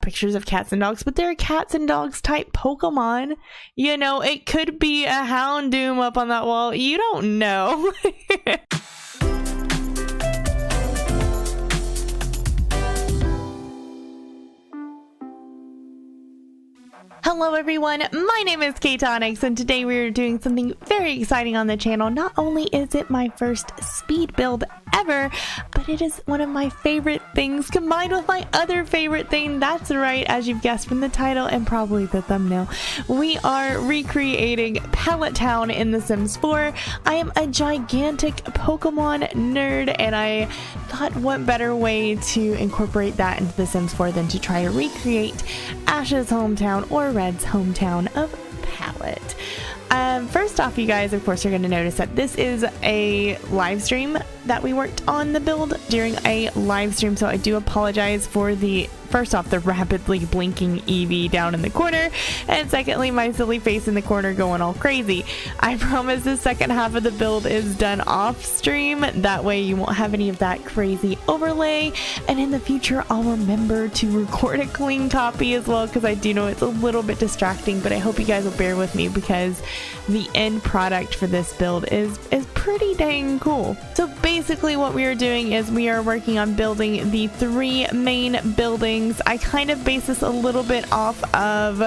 pictures of cats and dogs, but they're cats and dogs type Pokemon. You know, it could be a Houndoom up on that wall. You don't know. Hello everyone, my name is Kaytonix and today we are doing something very exciting on the channel. Not only is it my first speed build ever, but it is one of my favorite things combined with my other favorite thing. That's right, as you've guessed from the title and probably the thumbnail. We are recreating Pallet Town in The Sims 4. I am a gigantic Pokemon nerd and I thought what better way to incorporate that into The Sims 4 than to try to recreate Ash's hometown or Red's hometown of Pallet. First off, you guys, of course, are going to notice that this is a live stream that we worked on the build during a live stream, so I do apologize for the first off the rapidly blinking Eevee down in the corner, and secondly my silly face in the corner going all crazy. I promise the second half of the build is done off stream, that way you won't have any of that crazy overlay, and in the future I'll remember to record a clean copy as well, because I do know it's a little bit distracting, but I hope you guys will bear with me because the end product for this build is pretty dang cool. So basically what we are doing is we are working on building the 3 main buildings. I kind of base this a little bit off of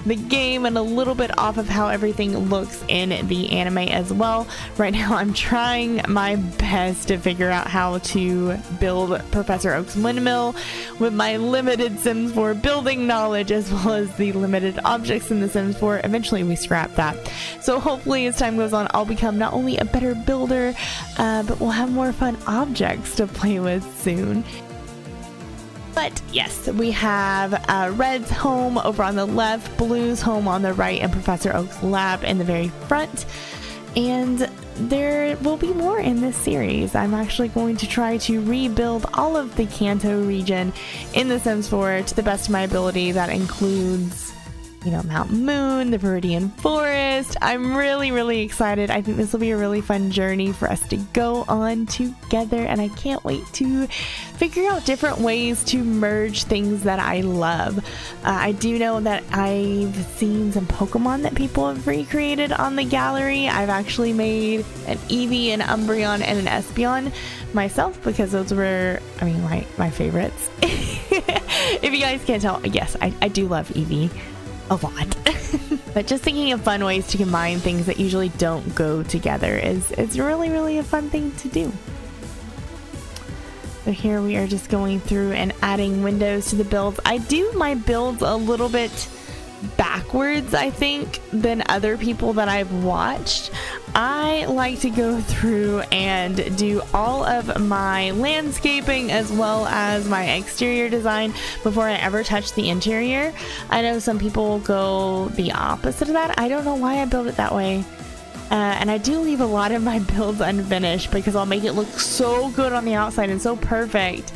the game and a little bit off of how everything looks in the anime as well. Right now I'm trying my best to figure out how to build Professor Oak's windmill with my limited Sims 4 building knowledge as well as the limited objects in the Sims 4. Eventually we scrap that. So hopefully as time goes on I'll become not only a better builder but we'll have more fun objects to play with soon. But yes, we have Red's home over on the left, Blue's home on the right, and Professor Oak's lab in the very front. And there will be more in this series. I'm actually going to try to rebuild all of the Kanto region in The Sims 4 to the best of my ability. That includes, you know, Mount Moon, the Viridian Forest. I'm really excited. I think this will be a really fun journey for us to go on together, and I can't wait to figure out different ways to merge things that I love. I do know that I've seen some Pokemon that people have recreated on the gallery. I've actually made an Eevee, an Umbreon, and an Espeon myself because those were, I mean, my favorites. If you guys can't tell, yes, I do love Eevee a lot. But just thinking of fun ways to combine things that usually don't go together is really a fun thing to do. So here we are just going through and adding windows to the builds. I do my builds a little bit backwards, I think, than other people that I've watched. I like to go through and do all of my landscaping as well as my exterior design before I ever touch the interior. I know some people go the opposite of that. I don't know why I build it that way. And I do leave a lot of my builds unfinished because I'll make it look so good on the outside and so perfect.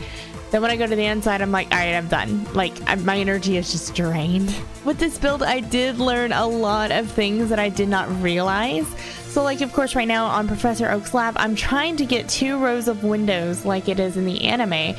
Then when I go to the inside, I'm like, all right, I'm done. Like, my energy is just drained. With this build, I did learn a lot of things that I did not realize. So like, of course, right now on Professor Oak's lab, I'm trying to get 2 rows of windows like it is in the anime.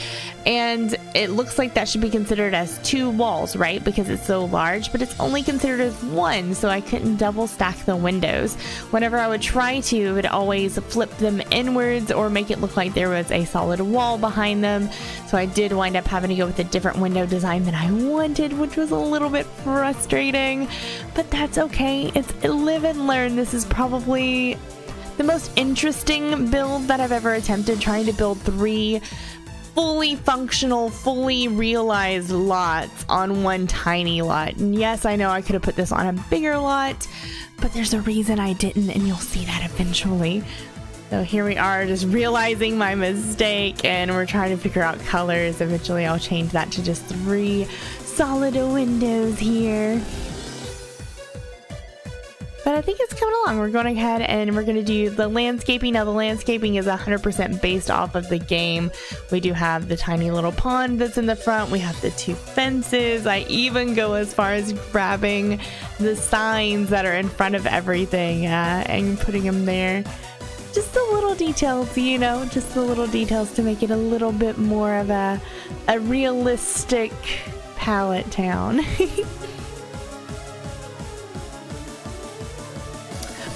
And it looks like that should be considered as 2 walls, right? Because it's so large, but it's only considered as 1. So I couldn't double stack the windows. Whenever I would try to, it would always flip them inwards or make it look like there was a solid wall behind them. So I did wind up having to go with a different window design than I wanted, which was a little bit frustrating, but that's okay. It's live and learn. This is probably the most interesting build that I've ever attempted, trying to build 3 fully functional, fully realized lots on one tiny lot. And yes, I know I could have put this on a bigger lot, but there's a reason I didn't, and you'll see that eventually. So here we are, just realizing my mistake, and we're trying to figure out colors. Eventually I'll change that to just 3 solid windows here. But I think it's coming along. We're going ahead and we're going to do the landscaping. Now the landscaping is 100% based off of the game. We do have the tiny little pond that's in the front. We have the 2 fences. I even go as far as grabbing the signs that are in front of everything and putting them there. Just the little details, you know, just the little details to make it a little bit more of a realistic Pallet Town.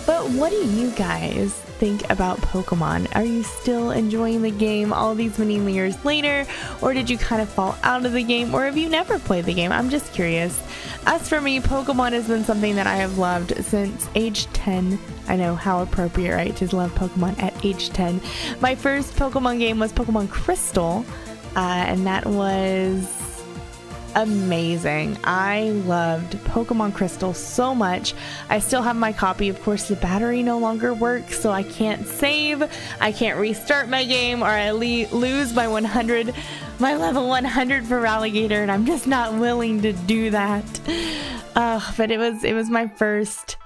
But what do you guys think about Pokemon? Are you still enjoying the game all these many years later, or did you kind of fall out of the game, or have you never played the game? I'm just curious. As for me, Pokemon has been something that I have loved since age 10. I know, how appropriate, right, to love Pokemon at age 10. My first Pokemon game was Pokemon Crystal, and that was amazing. I loved Pokemon Crystal so much. I still have my copy. Of course, the battery no longer works, so I can't save. I can't restart my game, or I lose my level 100 for Ralligator, and I'm just not willing to do that. But it was my first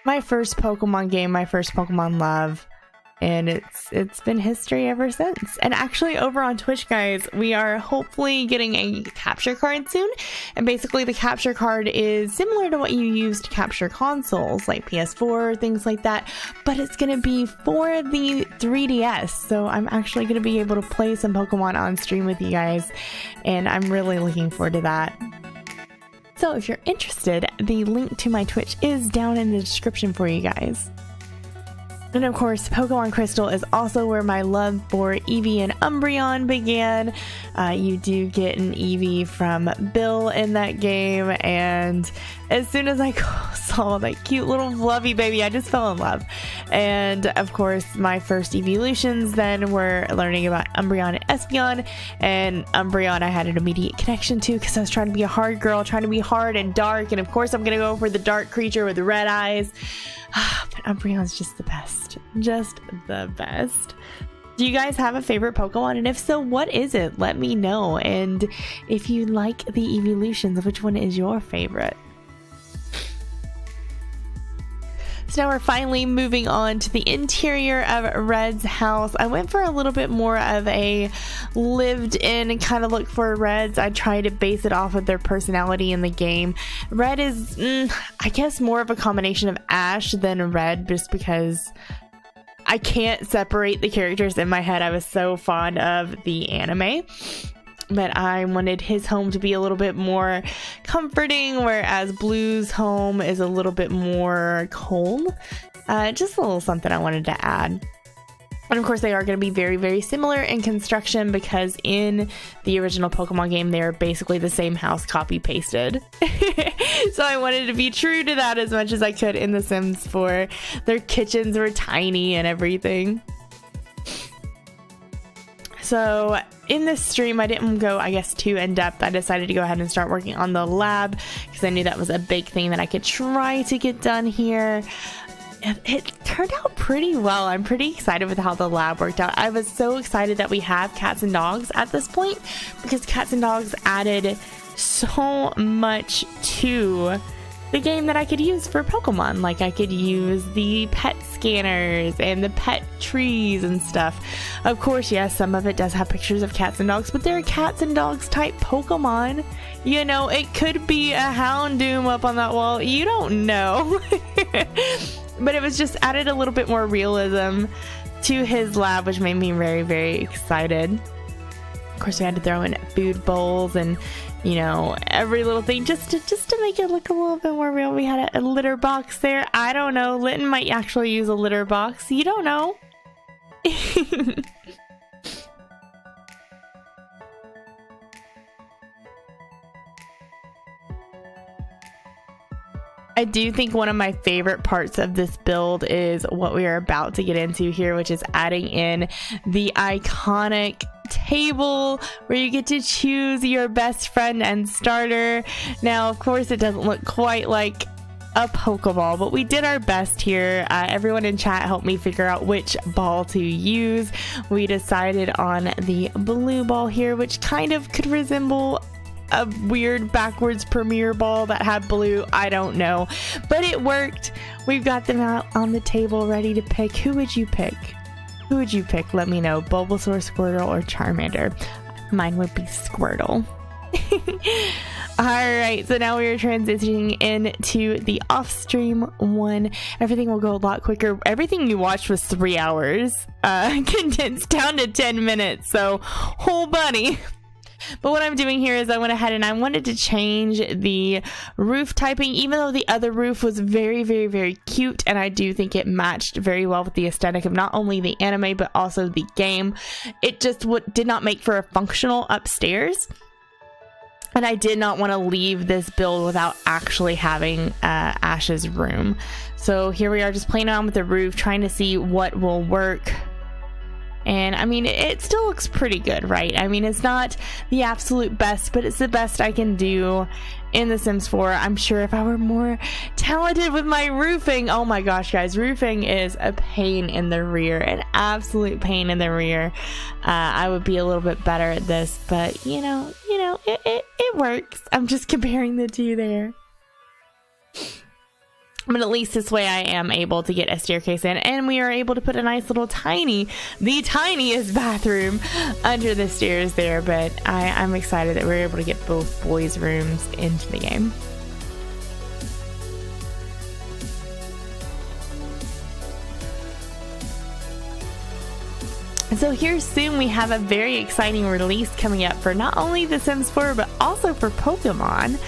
Pokemon game, my first Pokemon love. And it's been history ever since. And actually, over on Twitch, guys, we are hopefully getting a capture card soon. And basically, the capture card is similar to what you use to capture consoles like PS4, things like that. But it's going to be for the 3DS. So I'm actually going to be able to play some Pokemon on stream with you guys. And I'm really looking forward to that. So if you're interested, the link to my Twitch is down in the description for you guys. And of course, Pokemon Crystal is also where my love for Eevee and Umbreon began. You do get an Eevee from Bill in that game, and as soon as I saw that cute little fluffy baby, I just fell in love. And of course, my first evolutions then were learning about Umbreon and Espeon, and Umbreon I had an immediate connection to because I was trying to be a hard girl, trying to be hard and dark, and of course I'm gonna go for the dark creature with the red eyes. But Umbreon's just the best. Just the best. Do you guys have a favorite Pokemon? And if so, what is it? Let me know. And if you like the evolutions, which one is your favorite? So now we're finally moving on to the interior of Red's house. I went for a little bit more of a lived-in kind of look for Reds. I tried to base it off of their personality in the game. Red is, I guess, more of a combination of Ash than Red, just because I can't separate the characters in my head. I was so fond of the anime. But I wanted his home to be a little bit more comforting, whereas Blue's home is a little bit more cold. Just a little something I wanted to add. And of course, they are going to be very, very similar in construction because in the original Pokemon game, they're basically the same house copy pasted. So I wanted to be true to that as much as I could in The Sims 4. Their kitchens were tiny and everything. So in this stream, I didn't go, I guess, too in-depth. I decided to go ahead and start working on the lab because I knew that was a big thing that I could try to get done here. It turned out pretty well. I'm pretty excited with how the lab worked out. I was so excited that we have cats and dogs at this point because cats and dogs added so much to the game that I could use for Pokemon. Like I could use the pet scanners and the pet trees and stuff. Of course, yes, some of it does have pictures of cats and dogs, but they're cats and dogs type Pokemon. You know, it could be a Houndoom up on that wall. You don't know. But it was just added a little bit more realism to his lab, which made me very, very excited. Of course, we had to throw in food bowls and, you know, every little thing just to make it look a little bit more real. We had a litter box there. I don't know. Linton might actually use a litter box. You don't know. I do think one of my favorite parts of this build is what we are about to get into here, which is adding in the iconic table where you get to choose your best friend and starter. Now, of course, it doesn't look quite like a Pokeball, but we did our best here. Everyone in chat helped me figure out which ball to use. We decided on the blue ball here, which kind of could resemble a weird backwards Premier ball that had blue. I don't know, but it worked. We've got them out on the table ready to pick. Who would you pick? Who would you pick? Let me know. Bulbasaur, Squirtle, or Charmander? Mine would be Squirtle. Alright, so now we are transitioning into the off-stream one. Everything will go a lot quicker. Everything you watched was 3 hours, condensed down to 10 minutes, so whole bunny. But what I'm doing here is I went ahead and I wanted to change the roof typing, even though the other roof was very, very, very cute. And I do think it matched very well with the aesthetic of not only the anime, but also the game. It just did not make for a functional upstairs. And I did not want to leave this build without actually having Ash's room. So here we are just playing around with the roof, trying to see what will work. And I mean, it still looks pretty good, right? I mean, it's not the absolute best, but it's the best I can do in The Sims 4. I'm sure if I were more talented with my roofing, oh my gosh, guys, roofing is a pain in the rear, an absolute pain in the rear. I would be a little bit better at this, but you know, it works. I'm just comparing the two there. But at least this way I am able to get a staircase in, and we are able to put a nice little the tiniest bathroom under the stairs there. But I'm excited that we're able to get both boys' rooms into the game. So here soon we have a very exciting release coming up for not only The Sims 4, but also for Pokemon.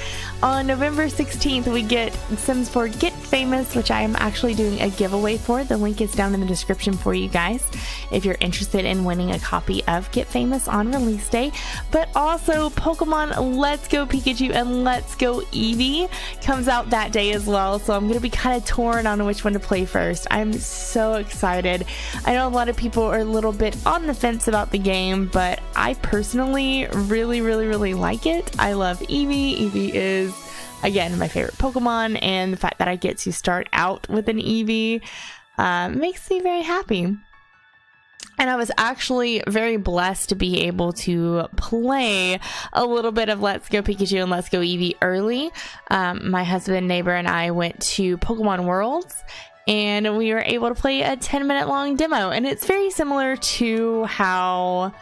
On November 16th, we get Sims 4 Get Famous, which I am actually doing a giveaway for. The link is down in the description for you guys if you're interested in winning a copy of Get Famous on release day. But also Pokemon Let's Go Pikachu and Let's Go Eevee comes out that day as well. So I'm going to be kind of torn on which one to play first. I'm so excited. I know a lot of people are a little bit on the fence about the game, but I personally really like it. I love Eevee. Eevee is, again, my favorite Pokemon, and the fact that I get to start out with an Eevee makes me very happy. And I was actually very blessed to be able to play a little bit of Let's Go Pikachu and Let's Go Eevee early. My husband, neighbor, and I went to Pokemon Worlds, and we were able to play a 10-minute long demo. And it's very similar to how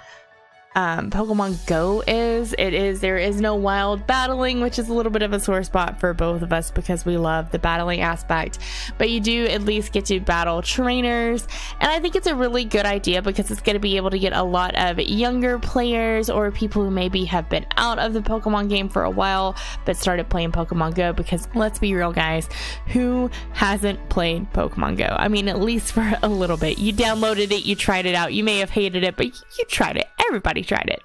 Pokemon Go is. There is no wild battling, which is a little bit of a sore spot for both of us because we love the battling aspect, but you do at least get to battle trainers. And I think it's a really good idea because it's going to be able to get a lot of younger players or people who maybe have been out of the Pokemon game for a while but started playing Pokemon Go, because let's be real, guys, who hasn't played Pokemon Go? I mean, at least for a little bit. You downloaded it, you tried it out, you may have hated it, but you tried it. Everybody tried it.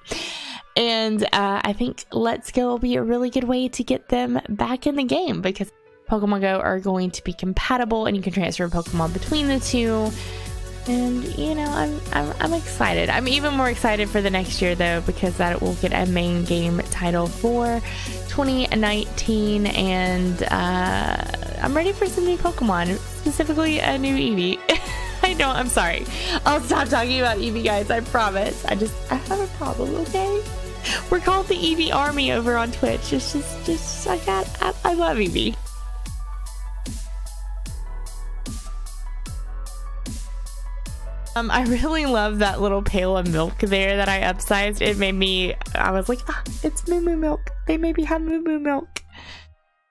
And I think Let's Go will be a really good way to get them back in the game, because Pokemon Go are going to be compatible and you can transfer Pokemon between the two. And you know, I'm excited. I'm even more excited for the next year though, because that will get a main game title for 2019, and I'm ready for some new Pokemon, specifically a new Eevee. I'm sorry. I'll stop talking about Eevee, guys. I promise. I have a problem, okay? We're called the Eevee Army over on Twitch. It's just I love Eevee. I really love that little pail of milk there that I upsized. I was like, it's Moo Moo milk. They maybe have Moo Moo milk.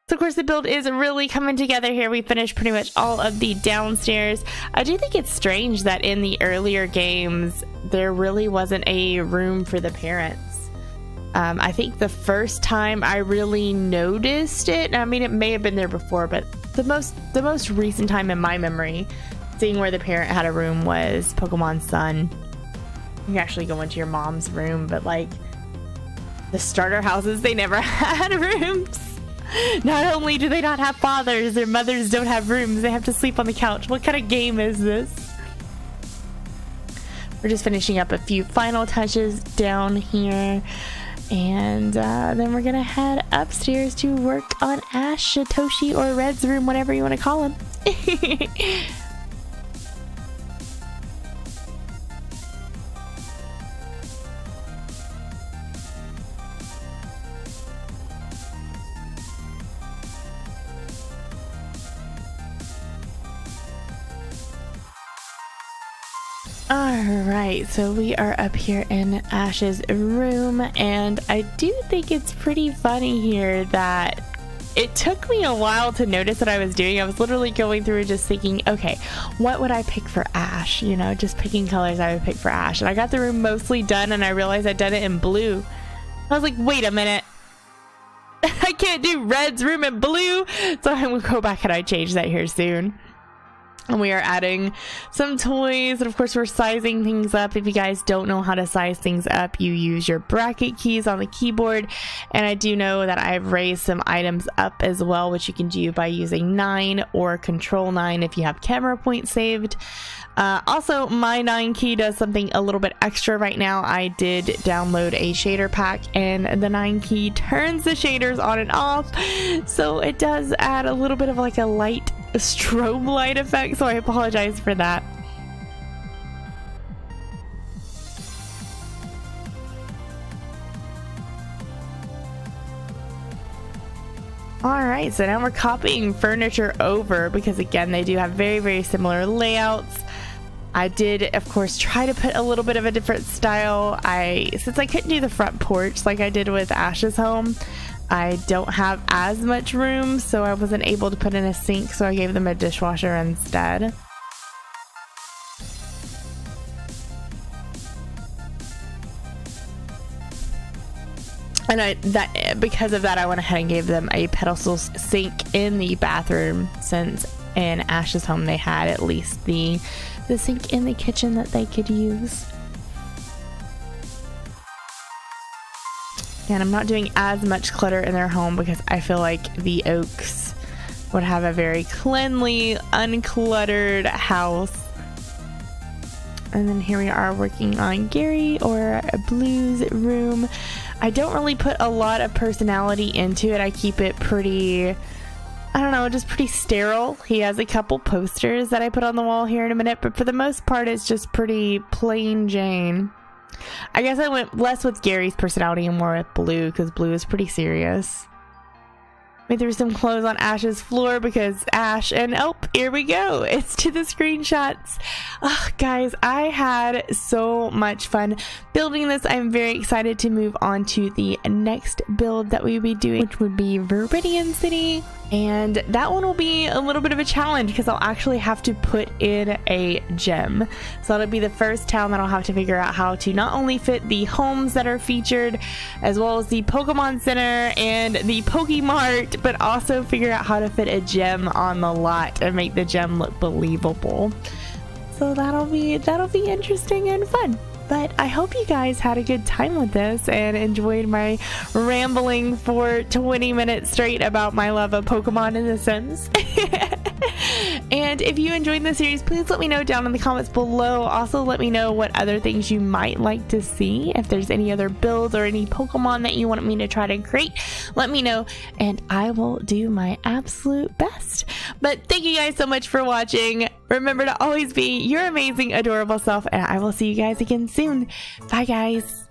So of course the build is really coming together here. We finished pretty much all of the downstairs. I do think it's strange that in the earlier games there really wasn't a room for the parents. I think the first time I really noticed it, I mean, it may have been there before, but the most recent time in my memory seeing where the parent had a room was Pokemon Sun. You can actually go into your mom's room, but like the starter houses, they never had rooms. Not only do they not have fathers, their mothers don't have rooms. They have to sleep on the couch. What kind of game is this? We're just finishing up a few final touches down here. And then we're going to head upstairs to work on Ash, Satoshi, or Red's room, whatever you want to call him. Alright, so we are up here in Ash's room, and I do think it's pretty funny here that it took me a while to notice what I was doing. I was literally going through just thinking, okay, what would I pick for Ash? You know, just picking colors I would pick for Ash. And I got the room mostly done, and I realized I'd done it in blue. I was like, wait a minute. I can't do red's room and blue. So I'm gonna go back and I change that here soon. And we are adding some toys, and of course we're sizing things up. If you guys don't know how to size things up, you use your bracket keys on the keyboard. And I do know that I've raised some items up as well, which you can do by using 9 or Control 9 if you have camera points saved. Also, my 9 key does something a little bit extra right now. I did download a shader pack, and the 9 key turns the shaders on and off. So it does add a little bit of like a light strobe light effect, so I apologize for that. Alright, so now we're copying furniture over because again they do have very similar layouts. I did of course try to put a little bit of a different style. Since I couldn't do the front porch like I did with Ash's home, I don't have as much room, so I wasn't able to put in a sink, so I gave them a dishwasher instead. And because of that, I went ahead and gave them a pedestal sink in the bathroom, since in Ash's home they had at least the sink in the kitchen that they could use. And I'm not doing as much clutter in their home because I feel like the Oaks would have a very cleanly, uncluttered house. And then here we are working on Gary, or Blue's room. I don't really put a lot of personality into it. I keep it pretty, I don't know, just pretty sterile. He has a couple posters that I put on the wall here in a minute, but for the most part it's just pretty plain Jane. I guess I went less with Gary's personality and more with Blue, because Blue is pretty serious. We threw some clothes on Ash's floor because Ash, and oh, here we go. It's to the screenshots. Oh, guys, I had so much fun building this. I'm very excited to move on to the next build that we would be doing, which would be Viridian City. And that one will be a little bit of a challenge because I'll actually have to put in a gem. So that'll be the first town that I'll have to figure out how to not only fit the homes that are featured, as well as the Pokemon Center and the Pokemart, but also figure out how to fit a gem on the lot and make the gem look believable. So that'll be interesting and fun. But I hope you guys had a good time with this and enjoyed my rambling for 20 minutes straight about my love of Pokemon in The Sims. And if you enjoyed the series, please let me know down in the comments below. Also, let me know what other things you might like to see. If there's any other builds or any Pokemon that you want me to try to create, let me know and I will do my absolute best. But thank you guys so much for watching. Remember to always be your amazing, adorable self, and I will see you guys again soon. Bye, guys.